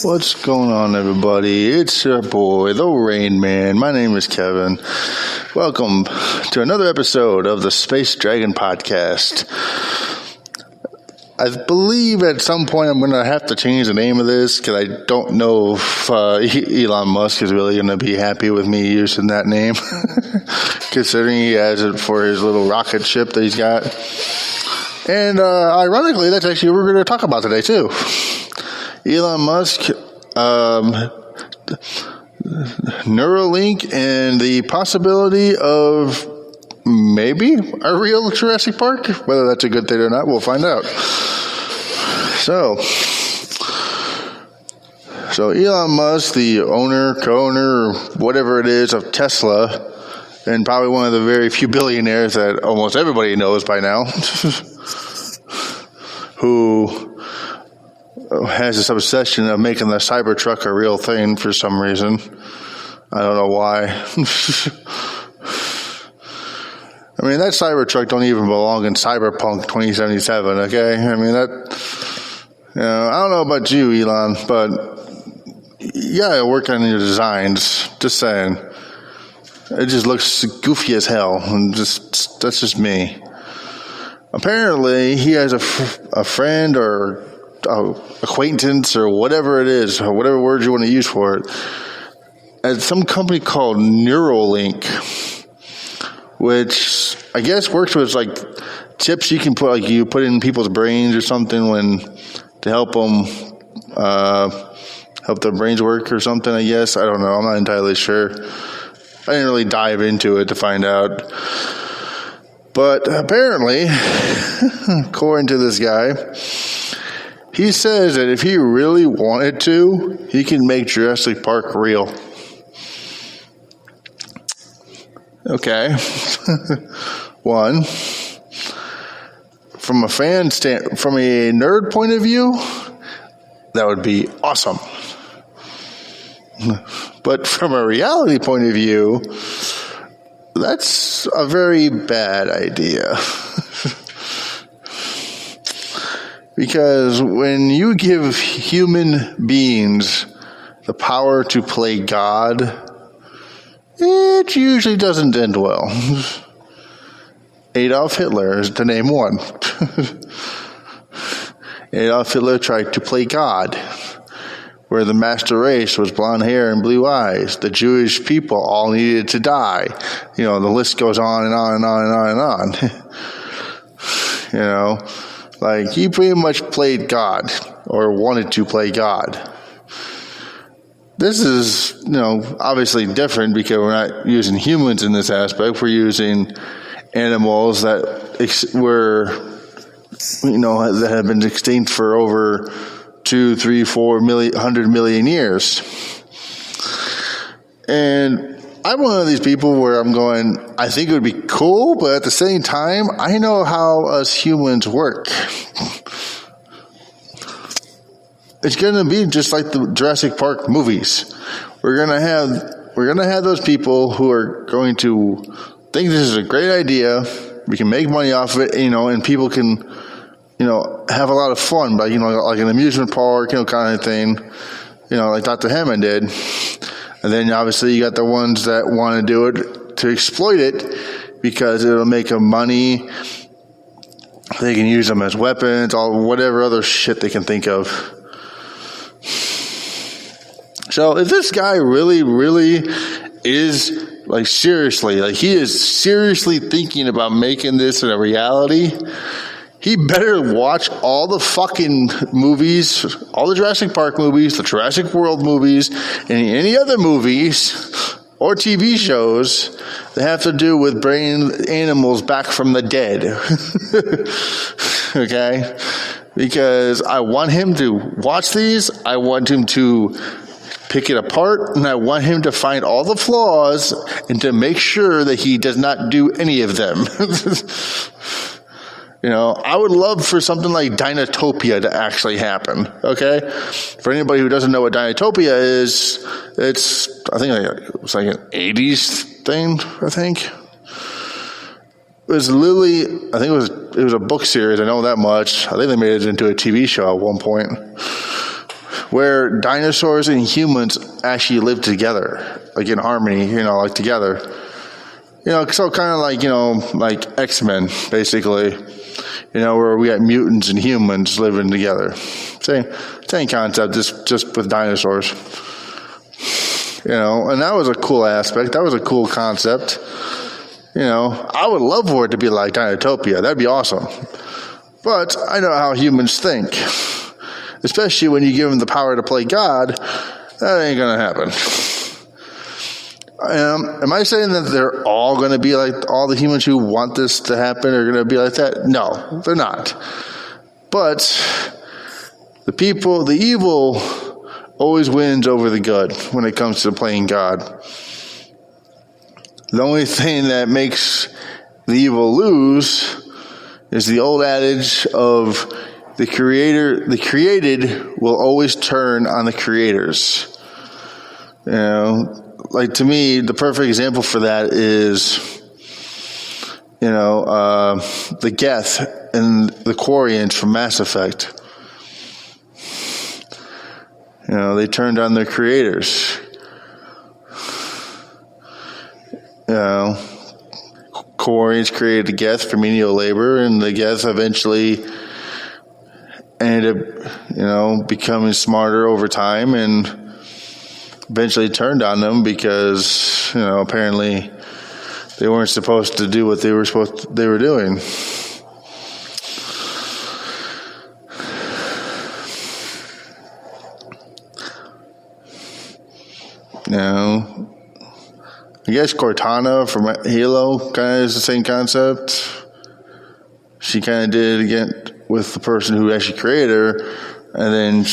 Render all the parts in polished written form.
What's going on, everybody? It's your boy, the Rain Man. My name is Kevin. Welcome to another episode of the Space Dragon Podcast. I believe at some point I'm going to have to change the name of this because I don't know if Elon Musk is really going to be happy with me using that name, considering he has it for his little rocket ship that he's got. And ironically, that's actually what we're going to talk about today, too. Elon Musk, Neurolink, and the possibility of maybe a real Jurassic Park. Whether that's a good thing or not, we'll find out. So Elon Musk, the owner, co-owner, or whatever it is of Tesla, and probably one of the very few billionaires that almost everybody knows by now, who has this obsession of making the Cybertruck a real thing for some reason. I don't know why. I mean, that Cybertruck don't even belong in Cyberpunk 2077, okay? I mean, I don't know about you, Elon, but you gotta work on your designs. Just saying. It just looks goofy as hell, and that's just me. Apparently, he has a friend or acquaintance or whatever it is, or whatever word you want to use for it, at some company called Neurolink, which I guess works with like chips you can put, like you put in people's brains or something to help them help their brains work or something. I guess I don't know. I'm not entirely sure. I didn't really dive into it to find out. But apparently, according to this guy, he says that if he really wanted to, he can make Jurassic Park real. Okay. One, from a nerd point of view, that would be awesome. But from a reality point of view, that's a very bad idea. Because when you give human beings the power to play God, it usually doesn't end well. Adolf Hitler is to name one. Adolf Hitler tried to play God, where the master race was blonde hair and blue eyes. The Jewish people all needed to die. The list goes on and on and on and on and on. Like, he pretty much played God, or wanted to play God. This is, obviously different because we're not using humans in this aspect. We're using animals that that have been extinct for over 2, 3, 4 million, 100 million years. And I'm one of these people where I'm going, I think it would be cool, but at the same time, I know how us humans work. It's going to be just like the Jurassic Park movies. We're going to have those people who are going to think this is a great idea. We can make money off of it, and people can, have a lot of fun by, like an amusement park, kind of thing, like Dr. Hammond did. And then obviously you got the ones that want to do it to exploit it because it'll make them money. They can use them as weapons, or whatever other shit they can think of. So if this guy really, really is, like, seriously, like he is seriously thinking about making this a reality, he better watch all the fucking movies, all the Jurassic Park movies, the Jurassic World movies, and any other movies or TV shows that have to do with bringing animals back from the dead. Okay? Because I want him to watch these, I want him to pick it apart, and I want him to find all the flaws and to make sure that he does not do any of them. I would love for something like Dinotopia to actually happen, okay? For anybody who doesn't know what Dinotopia is, it was like an 80s thing, I think. It was literally, I think it was a book series, I know that much. I think they made it into a TV show at one point, where dinosaurs and humans actually live together, like in harmony, like together. So kind of like X-Men, basically, where we got mutants and humans living together. Same concept, just with dinosaurs. And that was a cool aspect. That was a cool concept. I would love for it to be like Dinotopia. That'd be awesome. But I know how humans think. Especially when you give them the power to play God, that ain't going to happen. Am I saying that they're all going to be like, all the humans who want this to happen are going to be like that? No, they're not. But the evil always wins over the good when it comes to playing God. The only thing that makes the evil lose is the old adage of the created will always turn on the creators. Like to me, the perfect example for that is, the Geth and the Quarians from Mass Effect. They turned on their creators. Quarians created the Geth for menial labor, and the Geth eventually ended up, becoming smarter over time, and eventually turned on them because, apparently they weren't supposed to do what they were doing. I guess Cortana from Halo kind of is the same concept. She kind of did it again with the person who actually created her, and then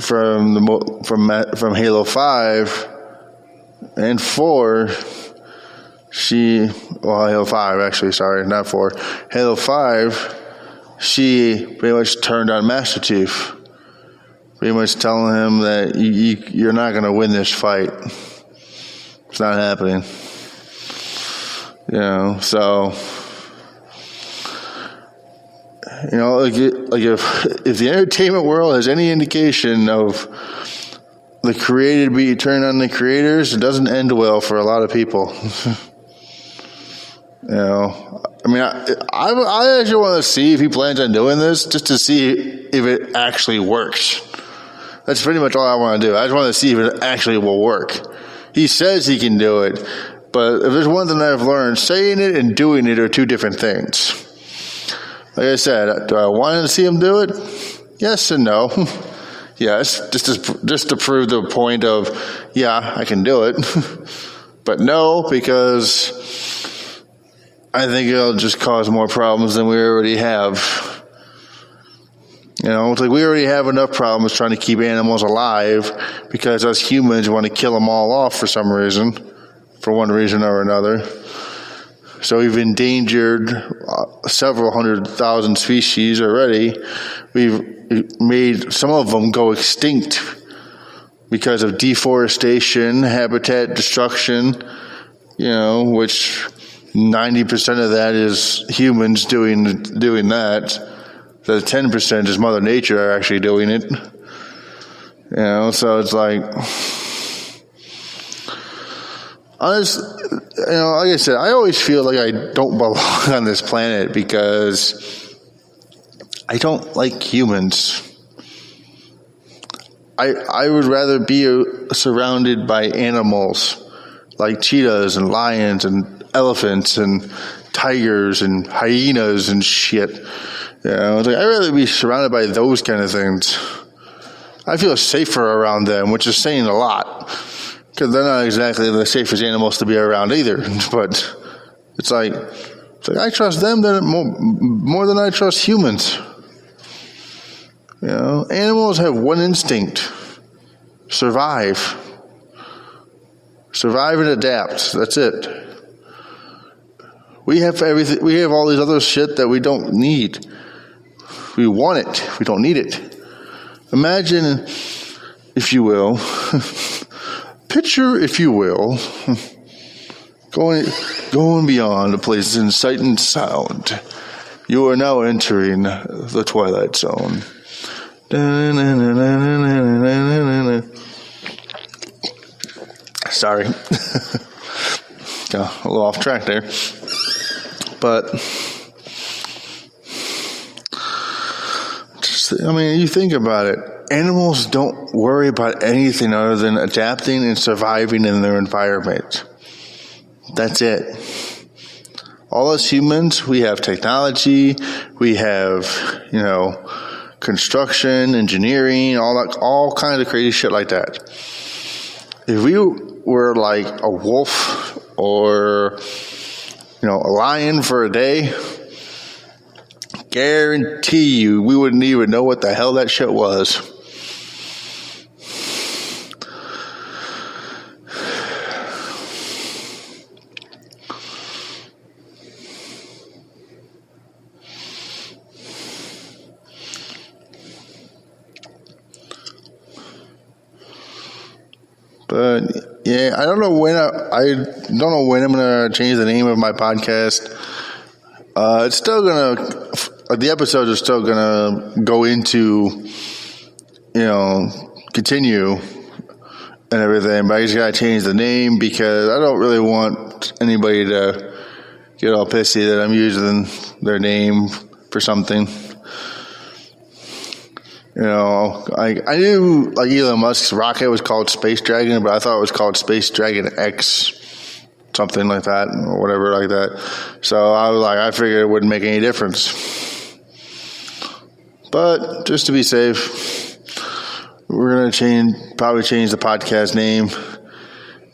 from Halo 5 and 4, Halo 5 actually, sorry, not 4. Halo 5, she pretty much turned on Master Chief, pretty much telling him that you're not going to win this fight. It's not happening. So, if the entertainment world has any indication of the created being turned on the creators, it doesn't end well for a lot of people. I actually want to see if he plans on doing this, just to see if it actually works. That's pretty much all I want to do. I just want to see if it actually will work. He says he can do it, but if there's one thing I've learned, saying it and doing it are two different things. Like I said, do I want to see him do it? Yes and no. Yes, just to prove the point of, yeah, I can do it. But no, because I think it'll just cause more problems than we already have. It's like we already have enough problems trying to keep animals alive because us humans want to kill them all off for some reason, for one reason or another. So we've endangered several 100,000 species already. We've made some of them go extinct because of deforestation, habitat destruction, which 90% of that is humans doing that. The 10% is Mother Nature actually doing it. So it's like, like I said, I always feel like I don't belong on this planet because I don't like humans. I would rather be surrounded by animals like cheetahs and lions and elephants and tigers and hyenas and shit. I'd rather be surrounded by those kind of things. I feel safer around them, which is saying a lot, because they're not exactly the safest animals to be around either. But it's like I trust them more than I trust humans. Animals have one instinct: survive and adapt. That's it. We have everything. We have all these other shit that we don't need. We want it. We don't need it. Imagine, if you will, picture, if you will, going beyond the places in sight and sound. You are now entering the Twilight Zone. Sorry. Got a little off track there. But, you think about it. Animals don't worry about anything other than adapting and surviving in their environment. That's it. All us humans, we have technology, we have, construction, engineering, all kinds of crazy shit like that. If we were like a wolf or, a lion for a day, guarantee you we wouldn't even know what the hell that shit was. But yeah, I don't know when I'm gonna change the name of my podcast. It's still the episodes are still gonna go into, continue and everything. But I just gotta change the name because I don't really want anybody to get all pissy that I'm using their name for something. I knew like Elon Musk's rocket was called Space Dragon, but I thought it was called Space Dragon X, something like that, or whatever like that. So I was like, I figured it wouldn't make any difference. But just to be safe, we're gonna probably change the podcast name,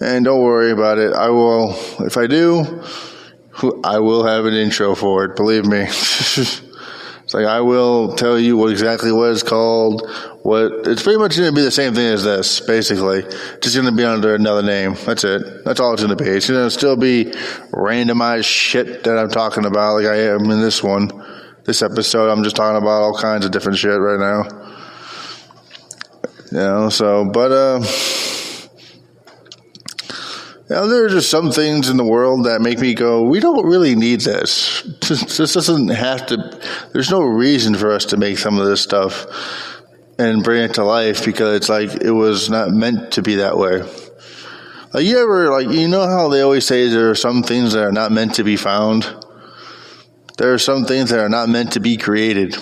and don't worry about it. I will, if I do, I will have an intro for it. Believe me. It's like I will tell you exactly what it's called. It's pretty much going to be the same thing as this, basically. Just going to be under another name. That's it. That's all it's going to be. It's going to still be randomized shit that I'm talking about, like I am in this one. This episode, I'm just talking about all kinds of different shit right now. There are just some things in the world that make me go, we don't really need this. This doesn't have to, there's no reason for us to make some of this stuff and bring it to life because it's like it was not meant to be that way. Like you ever, how they always say there are some things that are not meant to be found? There are some things that are not meant to be created.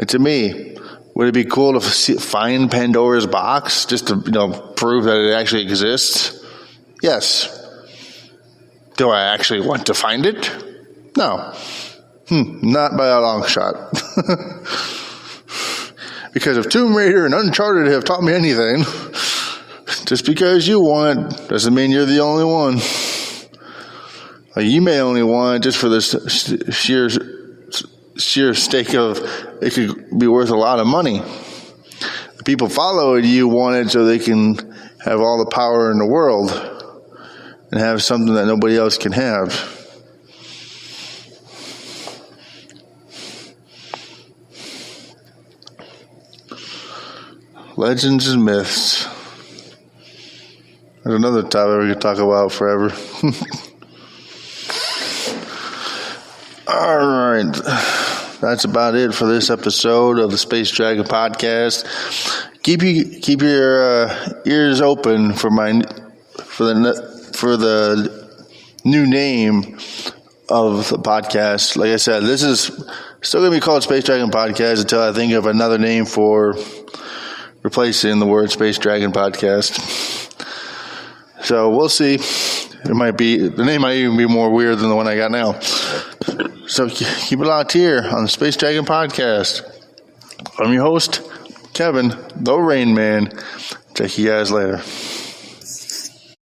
To me, would it be cool to find Pandora's box just to, prove that it actually exists? Yes. Do I actually want to find it? No. Not by a long shot. Because if Tomb Raider and Uncharted have taught me anything, just because you want it doesn't mean you're the only one. You may only want it just for the sheer stake of it could be worth a lot of money. The people following you want it so they can have all the power in the world and have something that nobody else can have. Legends and myths. There's another topic we could talk about forever. All right. That's about it for this episode of the Space Dragon podcast. Keep your ears open for the new name of the podcast. Like I said, this is still going to be called Space Dragon Podcast until I think of another name for replacing the word Space Dragon Podcast. So we'll see. The name might even be more weird than the one I got now. So keep it locked here on the Space Dragon Podcast. I'm your host, Kevin, the Rain Man. Check you guys later.